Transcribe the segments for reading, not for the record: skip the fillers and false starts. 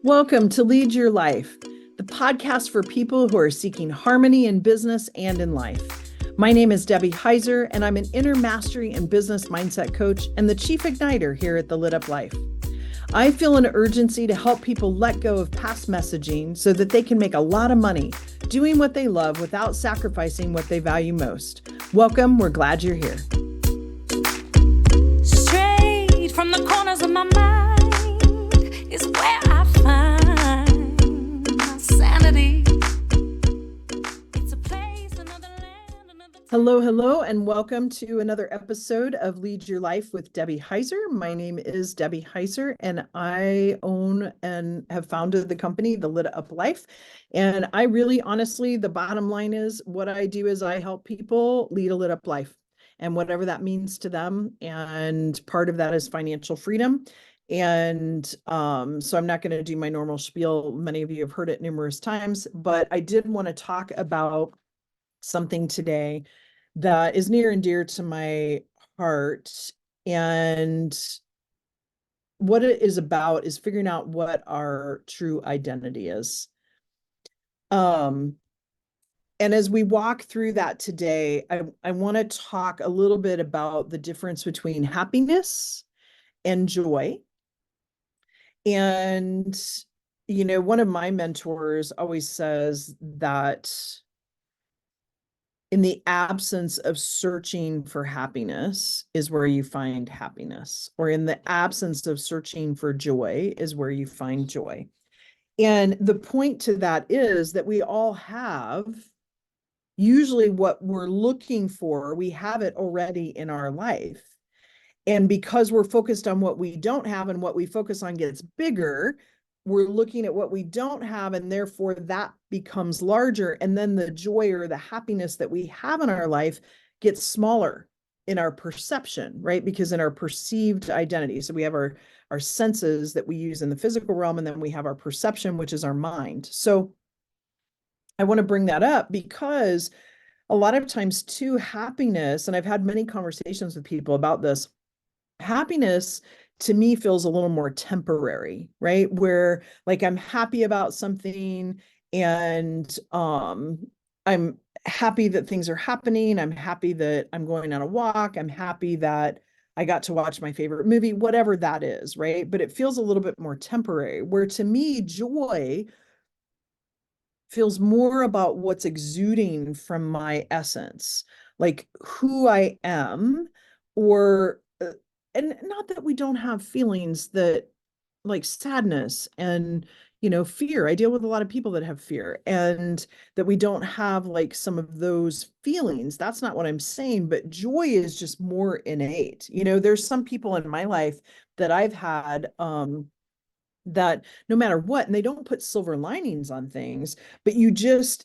Welcome to Lead Your Life, the podcast for people who are seeking harmony in business and in life. My name is Debbie Heiser, and I'm an inner mastery and business mindset coach and the chief igniter here at The Lit Up Life. I feel an urgency to help people let go of past messaging so that they can make a lot of money doing what they love without sacrificing what they value most. Welcome. We're glad you're here. Straight from the corners of my mind is where I find my sanity. It's a place, another land, another... Hello, and welcome to another episode of Lead Your Life with Debbie Heiser. My name is Debbie Heiser, and I own and have founded the company, The Lit Up Life. And I really, honestly, the bottom line is what I do is I help people lead a lit up life and whatever that means to them. And part of that is financial freedom. And so I'm not going to do my normal spiel. Many of you have heard it numerous times, but I did want to talk about something today that is near and dear to my heart. And what it is about is figuring out what our true identity is. And as we walk through that today, I want to talk a little bit about the difference between happiness and joy. And, one of my mentors always says that in the absence of searching for happiness is where you find happiness, or in the absence of searching for joy is where you find joy. And the point to that is that we all have usually what we're looking for, we have it already in our life. And because we're focused on what we don't have and what we focus on gets bigger, we're looking at what we don't have, and therefore that becomes larger. And then the joy or the happiness that we have in our life gets smaller in our perception, right? Because in our perceived identity, so we have our senses that we use in the physical realm, and then we have our perception, which is our mind. So I want to bring that up because a lot of times too, happiness, and I've had many conversations with people about this, happiness to me feels a little more temporary, right? Where like I'm happy about something and I'm happy that things are happening. I'm happy that I'm going on a walk. I'm happy that I got to watch my favorite movie, whatever that is, right? But it feels a little bit more temporary, where to me, joy feels more about what's exuding from my essence, like who I am, or and not that we don't have feelings that like sadness and fear. I deal with a lot of people that have fear, and that we don't have like some of those feelings. That's not what I'm saying, but joy is just more innate. There's some people in my life that I've had that no matter what, and they don't put silver linings on things, but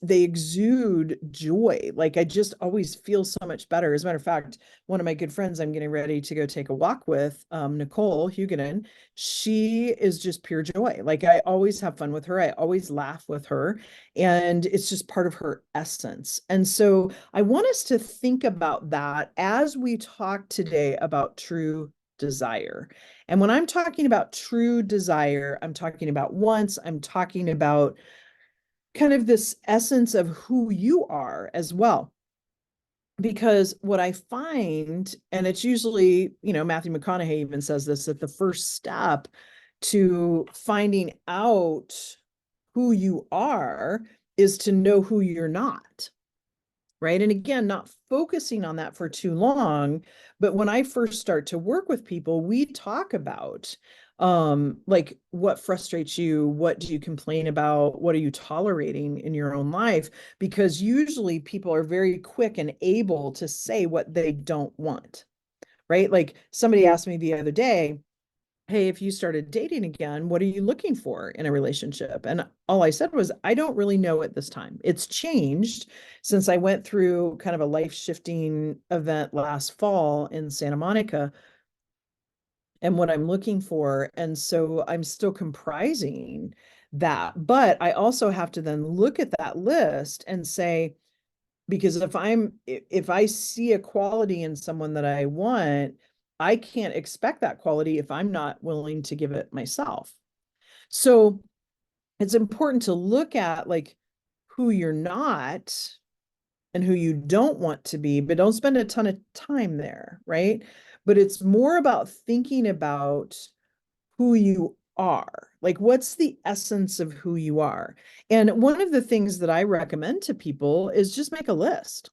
they exude joy. Like I just always feel so much better. As a matter of fact, one of my good friends I'm getting ready to go take a walk with, Nicole Huguenin, she is just pure joy. Like I always have fun with her. I always laugh with her, and it's just part of her essence. And so I want us to think about that as we talk today about true desire. And when I'm talking about true desire, I'm talking about I'm talking about kind of this essence of who you are as well. Because what I find, and it's usually, Matthew McConaughey even says this, that the first step to finding out who you are is to know who you're not. Right. And again, not focusing on that for too long. But when I first start to work with people, we talk about like what frustrates you, what do you complain about, what are you tolerating in your own life? Because usually people are very quick and able to say what they don't want. Right. Like somebody asked me the other day, hey, if you started dating again, what are you looking for in a relationship? And all I said was, I don't really know at this time. It's changed since I went through kind of a life-shifting event last fall in Santa Monica, and what I'm looking for. And so I'm still comprising that. But I also have to then look at that list and say, because if I see a quality in someone that I want, I can't expect that quality if I'm not willing to give it myself. So it's important to look at like who you're not and who you don't want to be, but don't spend a ton of time there, right? But it's more about thinking about who you are. Like, what's the essence of who you are? And one of the things that I recommend to people is just make a list.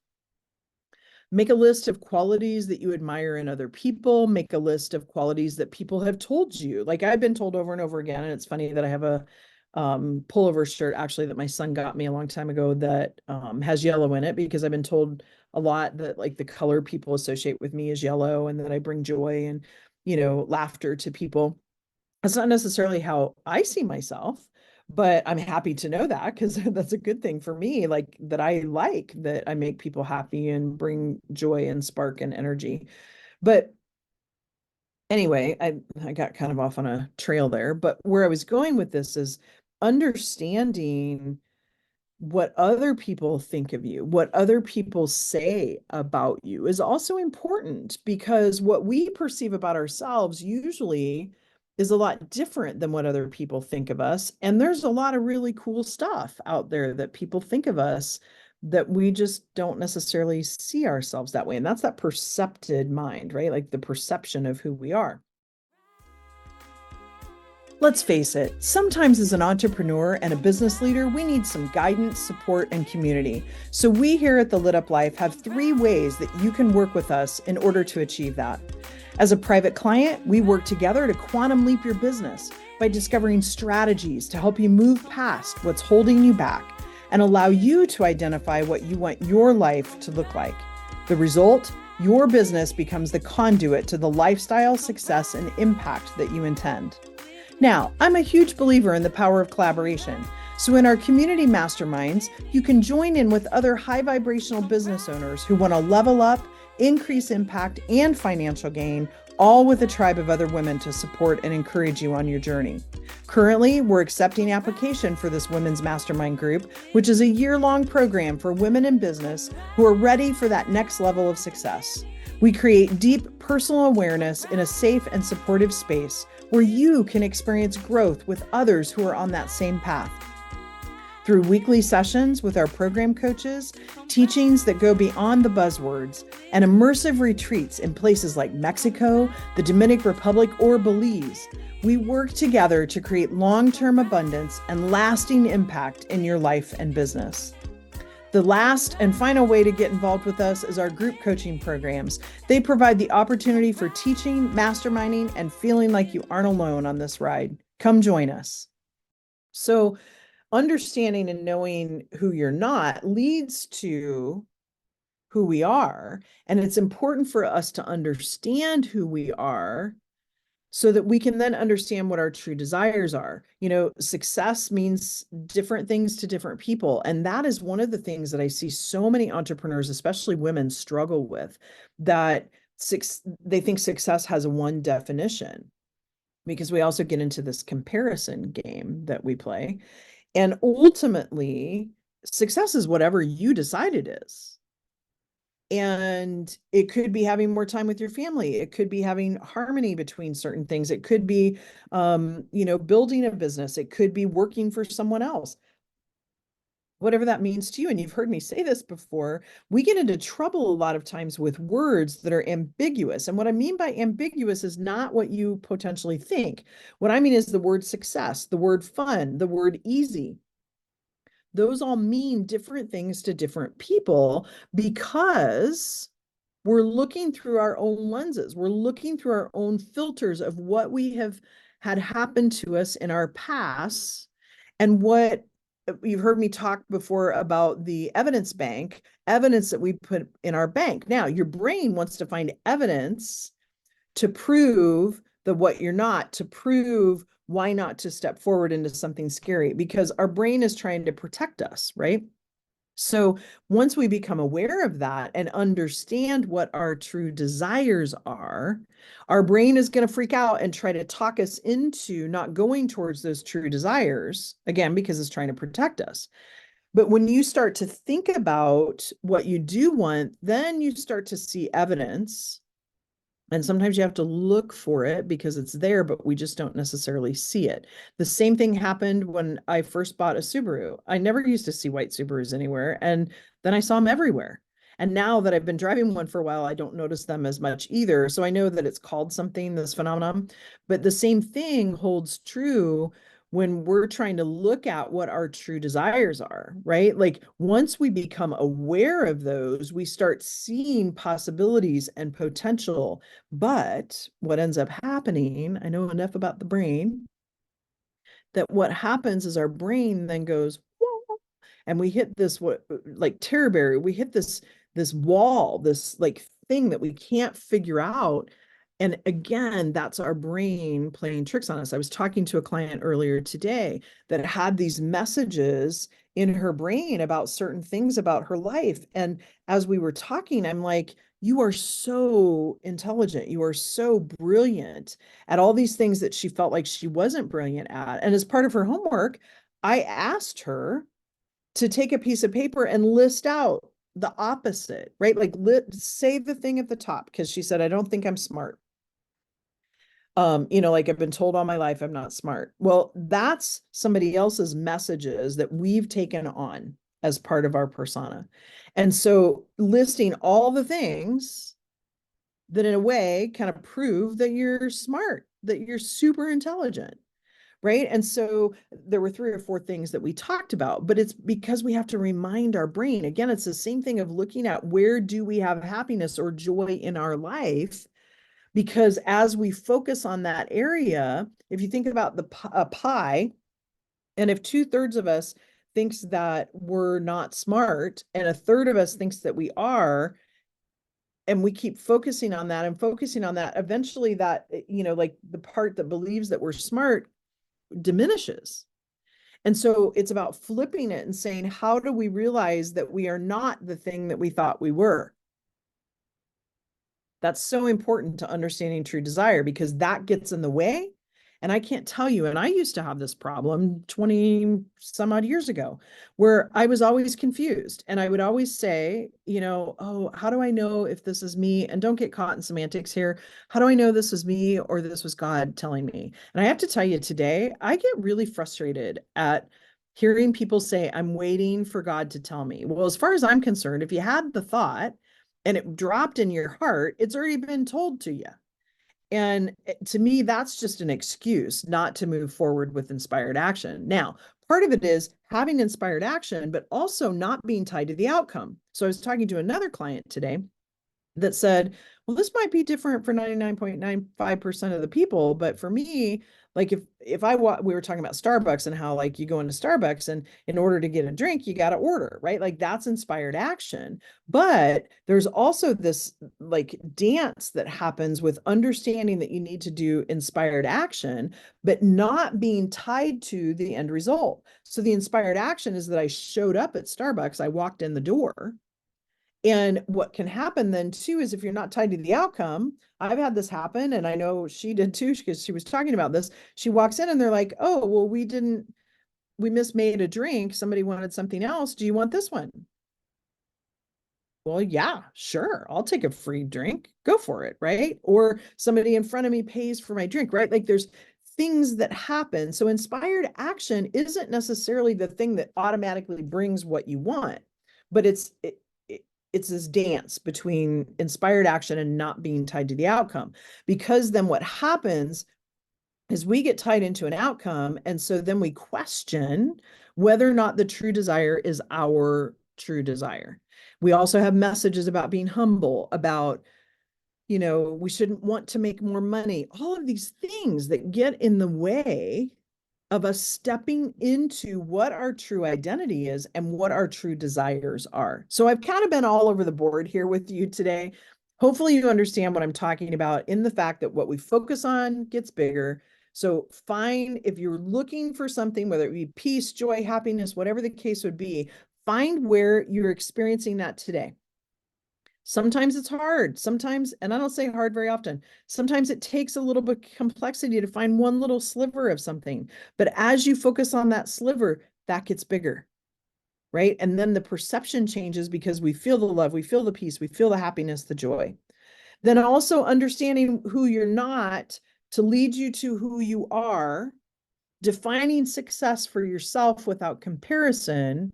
Make a list of qualities that you admire in other people. Make a list of qualities that people have told you. Like I've been told over and over again, and it's funny that I have a pullover shirt actually that my son got me a long time ago that has yellow in it, because I've been told a lot that like the color people associate with me is yellow, and that I bring joy and, laughter to people. That's not necessarily how I see myself, but I'm happy to know that, because that's a good thing for me, like that I make people happy and bring joy and spark and energy. But anyway, I got kind of off on a trail there, but where I was going with this is understanding what other people think of you, what other people say about you is also important, because what we perceive about ourselves usually is a lot different than what other people think of us. And there's a lot of really cool stuff out there that people think of us that we just don't necessarily see ourselves that way. And that's that percepted mind, right? Like the perception of who we are. Let's face it, sometimes as an entrepreneur and a business leader, we need some guidance, support, and community. So we here at The Lit Up Life have 3 ways that you can work with us in order to achieve that. As a private client, we work together to quantum leap your business by discovering strategies to help you move past what's holding you back and allow you to identify what you want your life to look like. The result? Your business becomes the conduit to the lifestyle, success, and impact that you intend. Now, I'm a huge believer in the power of collaboration. So in our community masterminds, you can join in with other high vibrational business owners who want to level up, increase impact, and financial gain, all with a tribe of other women to support and encourage you on your journey. Currently, we're accepting application for this women's mastermind group, which is a year-long program for women in business who are ready for that next level of success. We create deep personal awareness in a safe and supportive space where you can experience growth with others who are on that same path. Through weekly sessions with our program coaches, teachings that go beyond the buzzwords, and immersive retreats in places like Mexico, the Dominican Republic, or Belize, we work together to create long-term abundance and lasting impact in your life and business. The last and final way to get involved with us is our group coaching programs. They provide the opportunity for teaching, masterminding, and feeling like you aren't alone on this ride. Come join us. So, understanding and knowing who you're not leads to who we are. And it's important for us to understand who we are so that we can then understand what our true desires are. Success means different things to different people. And that is one of the things that I see so many entrepreneurs, especially women, struggle with, that they think success has one definition, because we also get into this comparison game that we play. And ultimately, success is whatever you decide it is. And it could be having more time with your family. It could be having harmony between certain things. It could be, building a business. It could be working for someone else. Whatever that means to you. And you've heard me say this before, we get into trouble a lot of times with words that are ambiguous. And what I mean by ambiguous is not what you potentially think. What I mean is the word success, the word fun, the word easy. Those all mean different things to different people, because we're looking through our own lenses. We're looking through our own filters of what we have had happen to us in our past, and what you've heard me talk before about the evidence bank, evidence that we put in our bank. Now, your brain wants to find evidence to prove that what you're not, to prove why not to step forward into something scary, because our brain is trying to protect us, right? So once we become aware of that and understand what our true desires are, our brain is going to freak out and try to talk us into not going towards those true desires, again, because it's trying to protect us. But when you start to think about what you do want, then you start to see evidence And sometimes you have to look for it because it's there, but we just don't necessarily see it. The same thing happened when I first bought a Subaru. I never used to see white Subarus anywhere, and then I saw them everywhere. And now that I've been driving one for a while, I don't notice them as much either. So I know that it's called something, this phenomenon. But the same thing holds true when we're trying to look at what our true desires are, right? Like once we become aware of those, we start seeing possibilities and potential. But what ends up happening, I know enough about the brain, that what happens is our brain then goes, whoa, and we hit this, what, like Terrorberry, we hit this wall, this like thing that we can't figure out. And again, that's our brain playing tricks on us. I was talking to a client earlier today that had these messages in her brain about certain things about her life. And as we were talking, I'm like, you are so intelligent. You are so brilliant at all these things that she felt like she wasn't brilliant at. And as part of her homework, I asked her to take a piece of paper and list out the opposite, right? Like say the thing at the top, because she said, I don't think I'm smart. Like I've been told all my life I'm not smart. Well, that's somebody else's messages that we've taken on as part of our persona. And so listing all the things that in a way kind of prove that you're smart, that you're super intelligent, right? And so there were 3 or 4 things that we talked about, but it's because we have to remind our brain. Again, it's the same thing of looking at where do we have happiness or joy in our life? Because as we focus on that area, if you think about a pie, and if 2/3 of us thinks that we're not smart and a third of us thinks that we are, and we keep focusing on that and focusing on that, eventually that, like the part that believes that we're smart diminishes. And so it's about flipping it and saying, how do we realize that we are not the thing that we thought we were? That's so important to understanding true desire because that gets in the way. And I can't tell you, and I used to have this problem 20 some odd years ago where I was always confused. And I would always say, oh, how do I know if this is me? And don't get caught in semantics here. How do I know this is me or this was God telling me? And I have to tell you today, I get really frustrated at hearing people say, I'm waiting for God to tell me. Well, as far as I'm concerned, if you had the thought, and it dropped in your heart, it's already been told to you. And to me, that's just an excuse not to move forward with inspired action. Now, part of it is having inspired action, but also not being tied to the outcome. So I was talking to another client today that said, well, this might be different for 99.95% of the people, but for me, like if we were talking about Starbucks and how like you go into Starbucks and in order to get a drink, you got to order, right? Like that's inspired action. But there's also this like dance that happens with understanding that you need to do inspired action, but not being tied to the end result. So the inspired action is that I showed up at Starbucks, I walked in the door. And what can happen then too is if you're not tied to the outcome, I've had this happen, and I know she did too, because she was talking about this. She walks in and they're like, oh, well, we mismade a drink. Somebody wanted something else. Do you want this one? Well, yeah, sure. I'll take a free drink. Go for it, right? Or somebody in front of me pays for my drink, right? Like there's things that happen. So inspired action isn't necessarily the thing that automatically brings what you want, but it's this dance between inspired action and not being tied to the outcome. Because then what happens is we get tied into an outcome. And so then we question whether or not the true desire is our true desire. We also have messages about being humble, about, we shouldn't want to make more money, all of these things that get in the way of us stepping into what our true identity is and what our true desires are. So I've kind of been all over the board here with you today. Hopefully you understand what I'm talking about in the fact that what we focus on gets bigger. So if you're looking for something, whether it be peace, joy, happiness, whatever the case would be, find where you're experiencing that today. Sometimes it's hard. Sometimes, and I don't say hard very often, sometimes it takes a little bit of complexity to find one little sliver of something. But as you focus on that sliver, that gets bigger, right? And then the perception changes because we feel the love, we feel the peace, we feel the happiness, the joy. Then also understanding who you're not to lead you to who you are, defining success for yourself without comparison,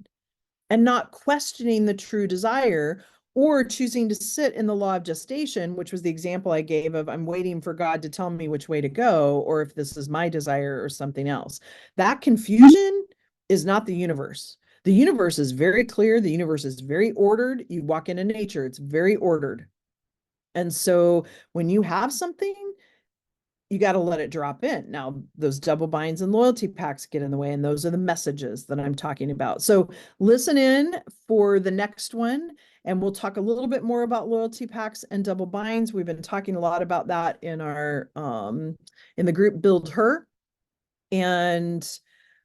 and not questioning the true desire, or choosing to sit in the law of gestation, which was the example I gave of I'm waiting for God to tell me which way to go, or if this is my desire or something else. That confusion is not the universe. The universe is very clear. The universe is very ordered. You walk into nature, it's very ordered. And so when you have something, you got to let it drop in. Now, those double binds and loyalty packs get in the way, and those are the messages that I'm talking about. So listen in for the next one, and we'll talk a little bit more about loyalty packs and double binds. We've been talking a lot about that in our in the group Build Her. And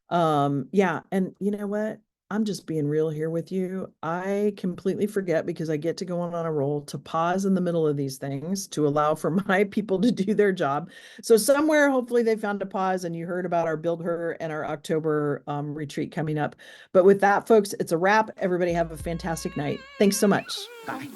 yeah, and you know what? I'm just being real here with you. I completely forget, because I get to go on a roll, to pause in the middle of these things to allow for my people to do their job. So somewhere, hopefully they found a pause and you heard about our Build Her and our October retreat coming up. But with that, folks, it's a wrap. Everybody have a fantastic night. Thanks so much. Bye.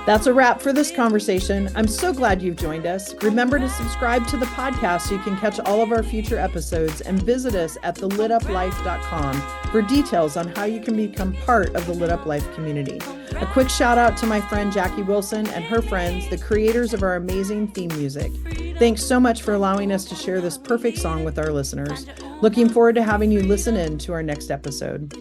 That's a wrap for this conversation. I'm so glad you've joined us. Remember to subscribe to the podcast so you can catch all of our future episodes, and visit us at thelituplife.com for details on how you can become part of the Lit Up Life community. A quick shout out to my friend Jackie Wilson and her friends, the creators of our amazing theme music. Thanks so much for allowing us to share this perfect song with our listeners. Looking forward to having you listen in to our next episode.